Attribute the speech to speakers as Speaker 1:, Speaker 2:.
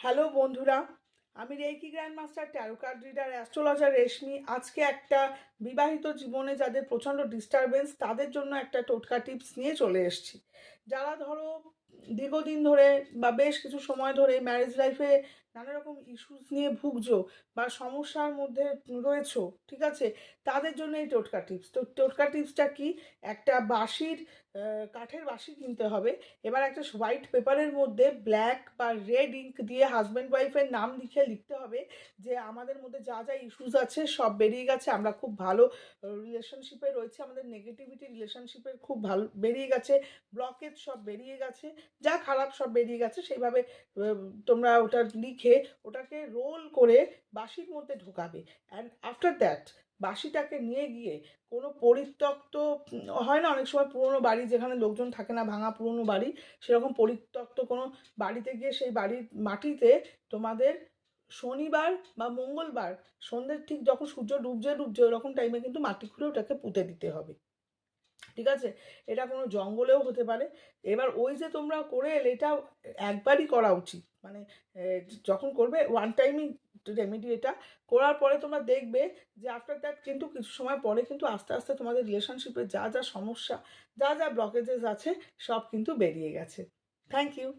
Speaker 1: Hello বন্ধুরা, আমি reiki grand master tarot card reader astrologer Reshmi. আজকে একটা বিবাহিত জীবনে যাদের প্রচণ্ড ডিস্টারবেন্স তাদের জন্য একটা টোটকা টিপস নিয়ে চলে এসেছি। যারা ধরো দীর্ঘদিন ধরে বা বেশ কিছু সময় ধরে ম্যারেজ লাইফে নানা রকম ইস্যুস নিয়ে ভুগছো বা সমস্যার মধ্যে রয়েছো, ঠিক আছে, তাদের জন্য এই টোটকা টিপস। তো টোটকা টিপসটা কি? একটা বাঁশির কাঠের বাঁশি কিনতে হবে। এবার একটা হোয়াইট পেপারের মধ্যে ব্ল্যাক বা রেড ইঙ্ক দিয়ে হাজব্যান্ড ওয়াইফের নাম লিখে লিখতে হবে যে আমাদের মধ্যে যা যা ইস্যুস আছে সব বেরিয়ে গেছে, আমরা খুব ভালো রিলেশনশিপে রয়েছে, আমাদের নেগেটিভিটি রিলেশনশিপের খুব ভালো বেরিয়ে গেছে, ব্লকেজ সব বেরিয়ে গেছে, যা খারাপ সব বেরিয়ে গেছে। সেইভাবে তোমরা ওটা লিখে ওটাকে রোল করে বাঁশির মধ্যে ঢোকাবে। অ্যান্ড আফটার দ্যাট বাঁশিটাকে নিয়ে গিয়ে কোনো পরিত্যক্ত হয় না অনেক সময় পুরনো বাড়ি যেখানে লোকজন থাকে না, ভাঙা পুরনো বাড়ি, সেরকম পরিত্যক্ত কোনো বাড়িতে গিয়ে সেই বাড়ির মাটিতে তোমাদের শনিবার বা মঙ্গলবার সন্ধ্যের ঠিক যখন সূর্য ডুবছে ডুবছে ওরকম টাইমে কিন্তু মাটি খুঁড়ে ওটাকে পুঁতে দিতে হবে, ঠিক আছে? এটা কোনো জঙ্গলেও হতে পারে। এবার ওই যে তোমরা করে এলে এটা একবারই করা উচিত, মানে যখন করবে ওয়ান টাইমই রেমেডি। এটা করার পরে তোমরা দেখবে যে আফটার দ্যাট কিন্তু কিছু সময় পরে কিন্তু আস্তে আস্তে তোমাদের রিলেশনশিপে যা যা সমস্যা, যা যা ব্লকেজেস আছে সব কিন্তু বেরিয়ে গেছে। Thank you.